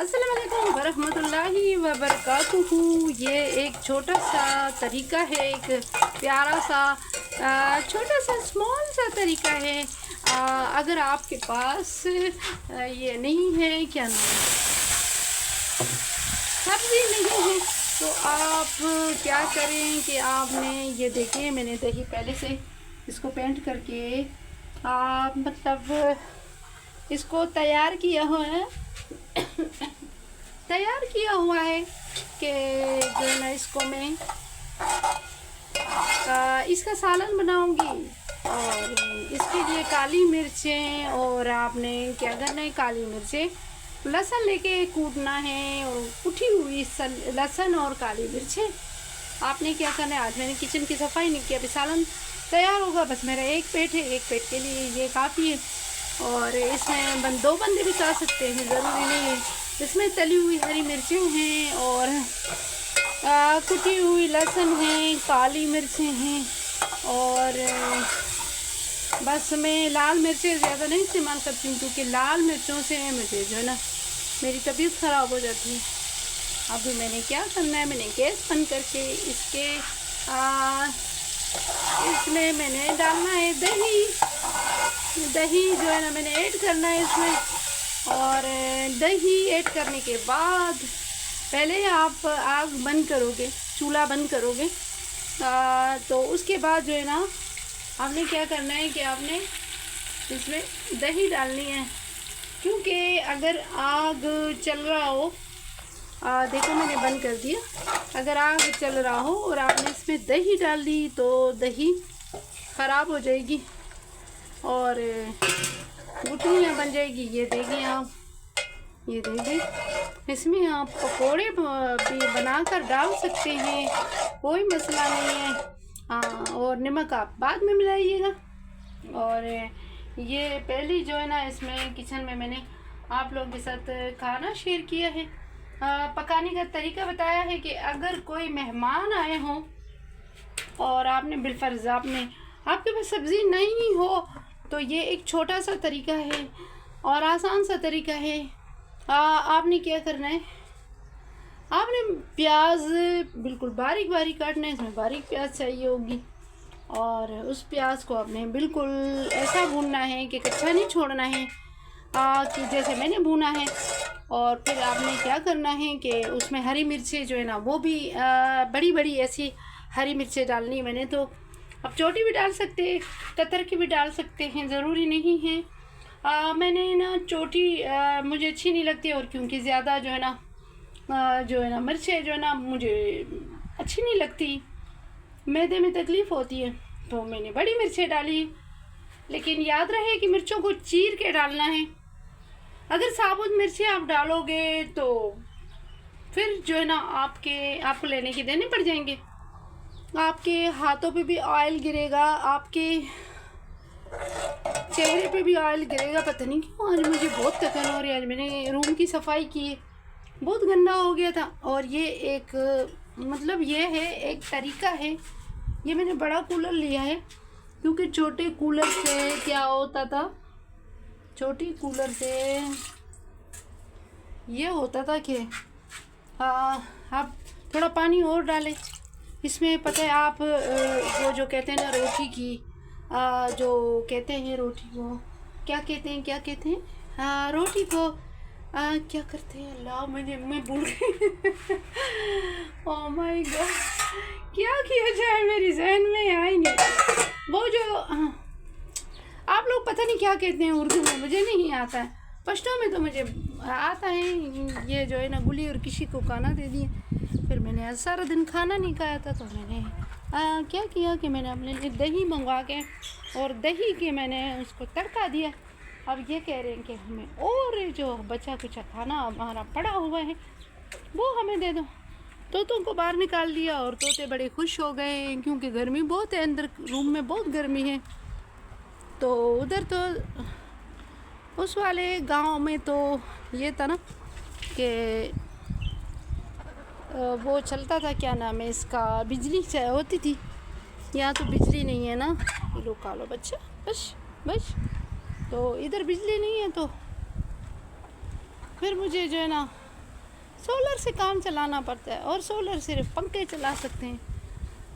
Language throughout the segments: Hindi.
अस्सलाम वालेकुम वरहमतुल्लाहि वबरकातुहू। ये एक छोटा सा तरीका है, एक प्यारा सा छोटा सा स्मॉल सा तरीका है। अगर आपके पास ये नहीं है, क्या नाम है, सब्ज़ी नहीं है, तो आप क्या करें कि आपने ये देखिए, मैंने दही पहले से इसको पेंट करके मतलब इसको तैयार किया हुआ है कि जो है ना, इसको मैं इसका सालन बनाऊंगी। और इसके लिए काली मिर्चें, और आपने क्या करना है, काली मिर्चें लहसुन लेके कूटना है, और कुटी हुई लहसुन और काली मिर्चें आपने क्या करना है। आज मैंने किचन की सफाई नहीं की, अभी सालन तैयार होगा। बस मेरा एक पेट है, एक पेट के लिए ये काफ़ी है। और इसमें दो बंदे भी खा सकते हैं, ज़रूरी नहीं है। इसमें तली हुई हरी मिर्चें हैं, और कुटी हुई लहसुन है, काली मिर्चें हैं, और बस मैं लाल मिर्चें ज़्यादा नहीं इस्तेमाल करती हूँ, क्योंकि लाल मिर्चों से मुझे जो है ना, मेरी तबीयत ख़राब हो जाती है। अभी मैंने क्या करना है, मैंने गैस बंद करके इसमें मैंने डालना है दही जो है ना, मैंने ऐड करना है इसमें। और दही ऐड करने के बाद पहले आप आग बंद करोगे, चूल्हा बंद करोगे, तो उसके बाद जो है ना, आपने क्या करना है कि आपने इसमें दही डालनी है। क्योंकि अगर आग चल रहा हो, देखो मैंने बंद कर दिया, अगर आग चल रहा हो और आपने इसमें दही डाल दी तो दही ख़राब हो जाएगी और गुठलियाँ बन जाएगी। ये देखिए आप, ये देखिए, इसमें आप पकोड़े भी बनाकर डाल सकते हैं, कोई मसला नहीं है। और नमक आप बाद में मिलाइएगा। और ये पहली जो है ना, इसमें किचन में मैंने आप लोगों के साथ खाना शेयर किया है, पकाने का तरीका बताया है कि अगर कोई मेहमान आए हों और आपने बिलफर्ज आपके पास सब्ज़ी नहीं हो, तो ये एक छोटा सा तरीका है और आसान सा तरीका है। आपने क्या करना है, आपने प्याज बिल्कुल बारीक बारीक काटना है, इसमें बारीक प्याज चाहिए होगी। और उस प्याज को आपने बिल्कुल ऐसा भूनना है कि कच्चा नहीं छोड़ना है, कि जैसे मैंने भूना है। और फिर आपने क्या करना है कि उसमें हरी मिर्चें जो है ना, वो भी बड़ी बड़ी ऐसी हरी मिर्चें डालनी है मैंने। तो अब छोटी भी डाल सकते हैं, कतर की भी डाल सकते हैं, ज़रूरी नहीं है। मैंने ना छोटी मुझे अच्छी नहीं लगती, और क्योंकि ज़्यादा जो है ना मिर्चें जो है ना मुझे अच्छी नहीं लगती, मैदे में तकलीफ़ होती है, तो मैंने बड़ी मिर्चें डाली। लेकिन याद रहे कि मिर्चों को चीर के डालना है। अगर साबुत मिर्चें आप डालोगे तो फिर जो है ना, आपको लेने के देने पड़ जाएंगे, आपके हाथों पे भी ऑयल गिरेगा, आपके चेहरे पे भी ऑयल गिरेगा। पता नहीं क्यों आज मुझे बहुत थकान हो रही है। आज मैंने रूम की सफाई की, बहुत गंदा हो गया था। और ये एक मतलब ये है, एक तरीका है। ये मैंने बड़ा कूलर लिया है, क्योंकि छोटे कूलर से क्या होता था, छोटी कूलर से ये होता था कि आप थोड़ा पानी और डालें इसमें। पता है आप वो जो कहते हैं ना, रोटी की जो कहते हैं, रोटी को क्या कहते हैं, रोटी को क्या करते हैं, अल्लाह मैं भूल गई। ओह माय गॉड, क्या किया जाए, मेरी जहन में आ ही नहीं। वो जो आप लोग पता नहीं क्या कहते हैं उर्दू में, मुझे नहीं आता है। पश्तो में तो मुझे आता है। ये जो है ना, गुली और किसी को खाना दे दिए। फिर मैंने आज सारा दिन खाना नहीं खाया था, तो मैंने क्या किया कि मैंने अपने लिए दही मंगवा के, और दही के मैंने उसको तड़का दिया। अब ये कह रहे हैं कि हमें और जो बचा कुचा खाना हमारा पड़ा हुआ है वो हमें दे दो। तोतों को बाहर निकाल दिया, और तोते बड़े खुश हो गए, क्योंकि गर्मी बहुत है, अंदर रूम में बहुत गर्मी है। तो उधर तो उस वाले गांव में तो ये था ना कि वो चलता था, क्या नाम है इसका, बिजली होती थी। यहाँ तो बिजली नहीं है ना, ये लो खा लो बच्चा, बस। तो इधर बिजली नहीं है, तो फिर मुझे जो है ना सोलर से काम चलाना पड़ता है और सोलर सिर्फ पंखे चला सकते हैं।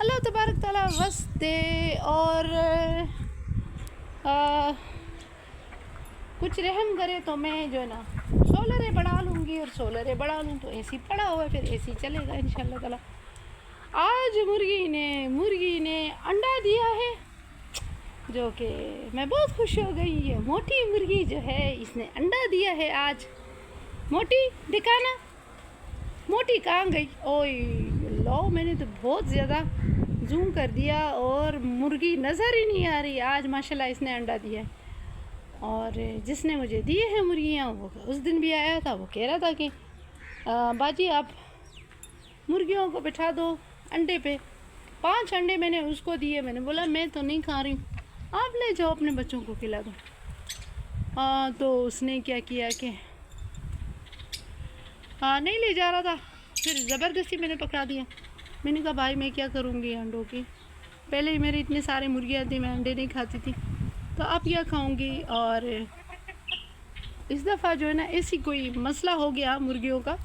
अल्लाह तबारक ताला बस दे और कुछ रहम करे तो मैं जो है ना सोलर बढ़ा लूँगी, और सोलर बढ़ा लूँ तो एसी पड़ा हुआ है, फिर एसी चलेगा इंशाल्लाह ताला। आज मुर्गी ने अंडा दिया है, जो कि मैं बहुत खुश हो गई। है मोटी मुर्गी जो है इसने अंडा दिया है आज। मोटी दिखाना, मोटी कहाँ गई? ओए लो, मैंने तो बहुत ज़्यादा जूम कर दिया और मुर्गी नज़र ही नहीं आ रही। आज माशाल्लाह इसने अंडा दिया है, और जिसने मुझे दिए हैं मुर्गियाँ वो उस दिन भी आया था। वो कह रहा था कि बाजी आप मुर्गियों को बिठा दो अंडे पे। 5 अंडे मैंने उसको दिए। मैंने बोला मैं तो नहीं खा रही हूँ, आप ले जाओ अपने बच्चों को खिला दो। तो उसने क्या किया कि नहीं ले जा रहा था, फिर ज़बरदस्ती मैंने पकड़ा दिया। मैंने कहा भाई मैं क्या करूँगी अंडों की, पहले ही मेरे इतने सारे मुर्गियाँ थी, मैं अंडे नहीं खाती थी, तो अब क्या खाऊँगी। और इस दफ़ा जो है ना ऐसी कोई मसला हो गया मुर्गियों का,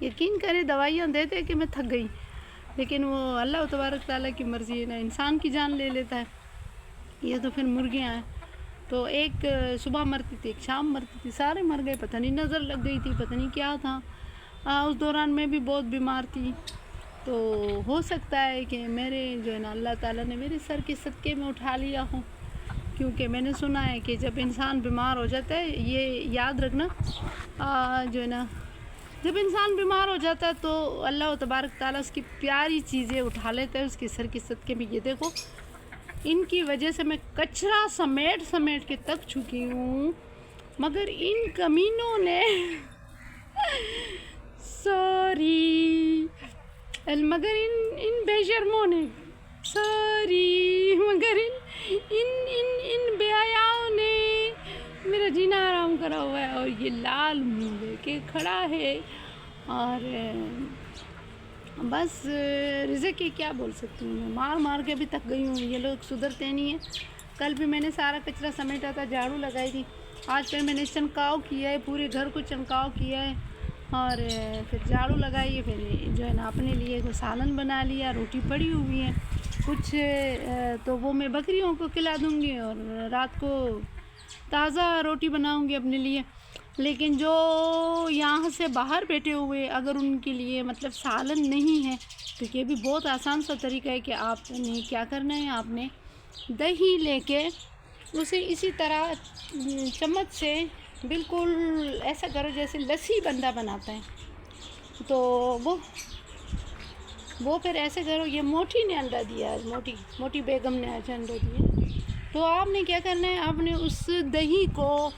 यकीन करें दवाइयाँ देते कि मैं थक गई, लेकिन वो अल्लाह तबारक ताला की मर्ज़ी है ना, इंसान की जान ले लेता है। ये तो फिर मुर्गियाँ हैं, तो एक सुबह मरती थी, एक शाम मरती थी, सारे मर गए। पता नहीं नज़र लग गई थी, पता नहीं क्या था। उस दौरान मैं भी बहुत बीमार थी, तो हो सकता है कि मेरे जो है ना अल्लाह ताला ने मेरे सर के सदक़े में उठा लिया हो, क्योंकि मैंने सुना है कि जब इंसान बीमार हो जाता है, ये याद रखना जो है ना, जब इंसान बीमार हो जाता है तो अल्लाह तबारक ताला उसकी प्यारी चीज़ें उठा लेता है उसके सर के सदक़े में। ये देखो, इनकी वजह से मैं कचरा समेट के थक चुकी हूँ, मगर इन कमीनों ने सॉरी, मगर इन बेशर्मों ने सॉरी, मगर इन बेहयाओं ने मेरा जीना हराम करा हुआ है। और ये लाल मुँह लेके खड़ा है, और बस रिज़्क़ के क्या बोल सकती हूँ, मैं मार के भी थक गई हूँ। ये लोग सुधरते नहीं हैं। कल भी मैंने सारा कचरा समेटा था, झाड़ू लगाई थी। आज फिर मैंने चनकाव किया है, पूरे घर को चनकाव किया है, और फिर झाड़ू लगाई है। फिर जो है ना अपने लिए को सालन बना लिया, रोटी पड़ी हुई है कुछ, तो वो मैं बकरियों को खिला दूँगी, और रात को ताज़ा रोटी बनाऊँगी अपने लिए। लेकिन जो यहाँ से बाहर बैठे हुए, अगर उनके लिए मतलब सालन नहीं है, तो ये भी बहुत आसान सा तरीका है कि आपने क्या करना है, आपने दही लेके उसे इसी तरह चम्मच से बिल्कुल ऐसा करो जैसे लस्सी बंदा बनाता है, तो वो फिर ऐसे करो। ये मोटी ने अंडा दिया आज, मोटी बेगम ने आज अंडा दिया। तो आपने क्या करना है, आपने उस दही को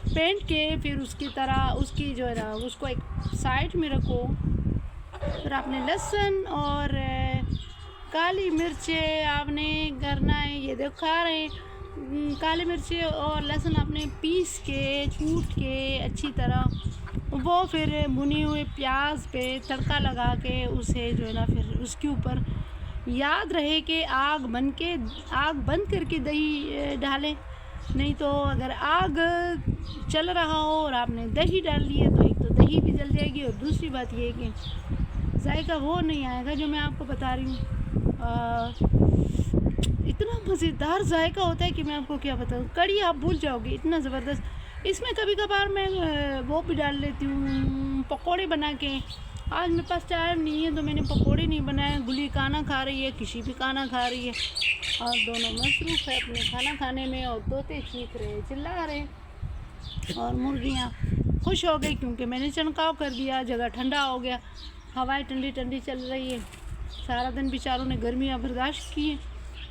फेंट के फिर उसकी तरह उसकी जो है ना उसको एक साइड में रखो। फिर आपने लहसुन और काली मिर्चें आपने करना है, ये देखो खा रहे हैं, काली मिर्चें और लहसुन आपने पीस के कूट के अच्छी तरह, वो फिर भुने हुए प्याज पे तड़का लगा के उसे जो है ना फिर उसके ऊपर, याद रहे कि आग बंद करके दही डालें, नहीं तो अगर आग चल रहा हो और आपने दही डाल ली है तो एक तो दही भी जल जाएगी, और दूसरी बात ये है कि जायका वो नहीं आएगा जो मैं आपको बता रही हूँ। इतना मज़ेदार जायका होता है कि मैं आपको क्या बताऊँ, कड़ी आप भूल जाओगे, इतना ज़बरदस्त। इसमें कभी कभार मैं वो भी डाल लेती हूँ, पकौड़े बना के। आज मेरे पास टाइम नहीं है तो मैंने पकौड़े नहीं बनाए। गुली खाना खा रही है, किसी भी खाना खा रही है, और दोनों मसरूफ़ है अपने खाना खाने में, और तोते चीख रहे, चिल्ला रहे, और मुर्गियाँ खुश हो गई क्योंकि मैंने चनकाव कर दिया, जगह ठंडा हो गया, हवाएं ठंडी ठंडी चल रही है। सारा दिन बेचारों ने गर्मियाँ बर्दाश्त की हैं।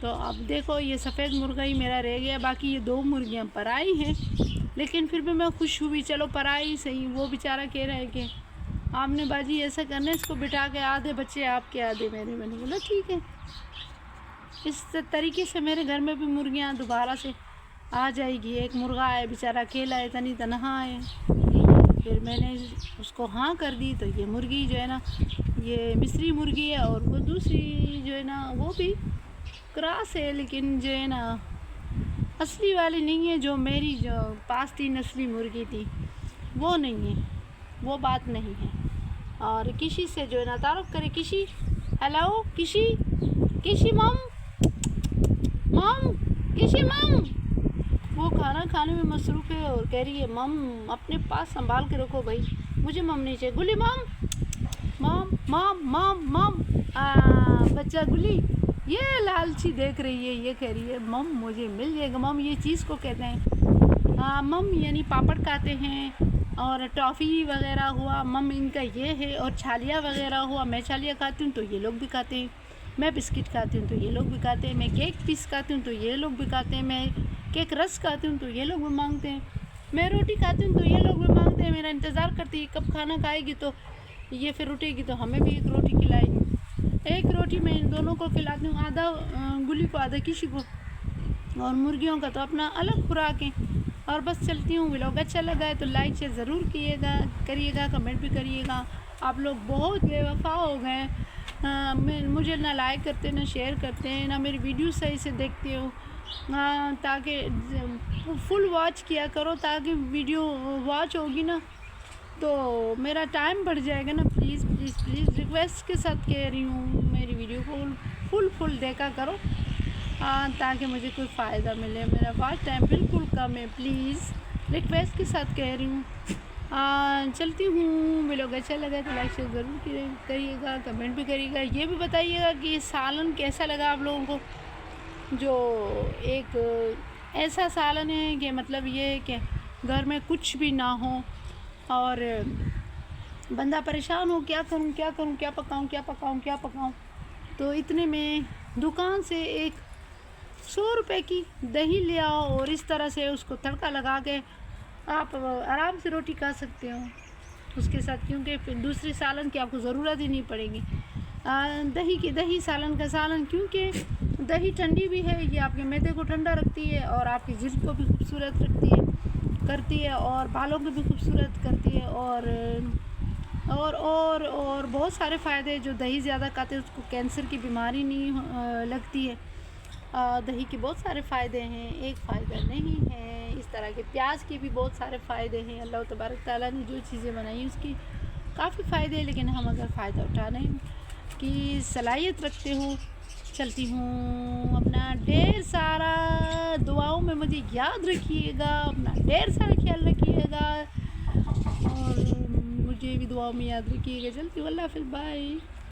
तो अब देखो, ये सफ़ेद मुर्गा ही मेरा रह गया, बाकी ये 2 मुर्गियाँ पराई हैं, लेकिन फिर भी मैं खुश हुई, चलो पराई सही। वो बेचारा कह रहा है कि आपने बाजी ऐसा करना है, इसको बिठा के आधे बच्चे आपके आधे मेरे। मैंने बोला ठीक है। इस तरीके से मेरे घर में भी मुर्गियाँ दोबारा से आ जाएगी। एक मुर्गा है बेचारा अकेला है, तनहा है, फिर मैंने उसको हाँ कर दी। तो ये मुर्गी जो है ना, ये मिस्री मुर्गी है, और वो दूसरी जो है ना वो भी क्रॉस है, लेकिन जो है ना असली वाली नहीं है। जो मेरी जो पास 3 असली मुर्गी थी वो नहीं है, वो बात नहीं है। और किसी से जो है ना तारुफ करे, किसी हेलो किसी किसी मम मम किसी मम, वो खाना खाने में मसरूफ़ है और कह रही है मम अपने पास संभाल के रखो भाई, मुझे मम नहीं चाहिए। गुली मम मम मम मम मम, बच्चा गुली ये लालची देख रही है, ये कह रही है मम मुझे मिल जाएगा। मम ये चीज़ को कहते हैं मम यानी पापड़ खाते हैं और टॉफ़ी वगैरह हुआ, मम इनका ये है। और छालिया वगैरह हुआ, मैं छालिया खाती हूँ तो ये लोग भी खाते हैं, मैं बिस्किट खाती हूँ तो ये लोग भी खाते हैं, मैं केक पीस खाती हूँ तो ये लोग भी खाते हैं, मैं केक रस खाती हूँ तो ये लोग भी मांगते हैं, मैं रोटी खाती हूँ तो ये लोग भी मांगते हैं। मेरा इंतज़ार करती है कब खाना खाएगी तो ये फिर उठेगी तो हमें भी एक रोटी खिलाएगी। एक रोटी मैं इन दोनों को खिलाती हूँ, आधा गुली को आधा किसी को। और मुर्गियों का तो अपना अलग खुराक है। और बस चलती हूँ। व्लॉग अच्छा लगा है तो लाइक शेयर ज़रूर करिएगा, कमेंट भी करिएगा। आप लोग बहुत बेवफा हो गए, मुझे ना लाइक करते ना शेयर करते हैं ना मेरी वीडियो सही से देखते हो। ताकि फुल वॉच किया करो, ताकि वीडियो वॉच होगी ना तो मेरा टाइम बढ़ जाएगा ना। प्लीज़ प्लीज़ प्लीज़ रिक्वेस्ट के साथ कह रही हूँ, मेरी वीडियो को फुल देखा करो ताकि मुझे कोई फ़ायदा मिले। मेरा वॉच टाइम बिल्कुल कम है, प्लीज़ रिक्वेस्ट के साथ कह रही हूँ। चलती हूँ। व्लॉग अच्छा लगा तो लाइक शेयर ज़रूर करिएगा, कमेंट भी करिएगा। ये भी बताइएगा कि ये सालन कैसा लगा आप लोगों को। जो एक ऐसा सालन है कि मतलब ये है कि घर में कुछ भी ना हो और बंदा परेशान हो, क्या करूं क्या करूं, क्या पकाऊं। तो इतने में दुकान से एक 100 रुपए की दही ले आओ और इस तरह से उसको तड़का लगा के आप आराम से रोटी खा सकते हो उसके साथ, क्योंकि फिर दूसरी सालन की आपको ज़रूरत ही नहीं पड़ेगी। दही सालन का सालन, क्योंकि दही ठंडी भी है, ये आपके मैदे को ठंडा रखती है और आपकी जिल्द को भी खूबसूरत करती है और बालों को भी खूबसूरत करती है और बहुत सारे फ़ायदे। जो दही ज़्यादा खाते हैं उसको कैंसर की बीमारी नहीं लगती है। दही के बहुत सारे फ़ायदे हैं, एक फ़ायदा नहीं है। इस तरह के प्याज के भी बहुत सारे फ़ायदे हैं। अल्लाह तबारक ताला ने जो चीज़ें बनाई उसकी काफ़ी फ़ायदे हैं, लेकिन हम अगर फ़ायदा उठाने की सलाहियत रखते हो। चलती हूँ। अपना ढेर सारा दुआओं में मुझे याद रखिएगा, अपना ढेर सारा ख्याल रखिएगा और मुझे भी दुआओं में याद रखिएगा। चलती हूँ। अल्लाह हाफ़िज़, बाय।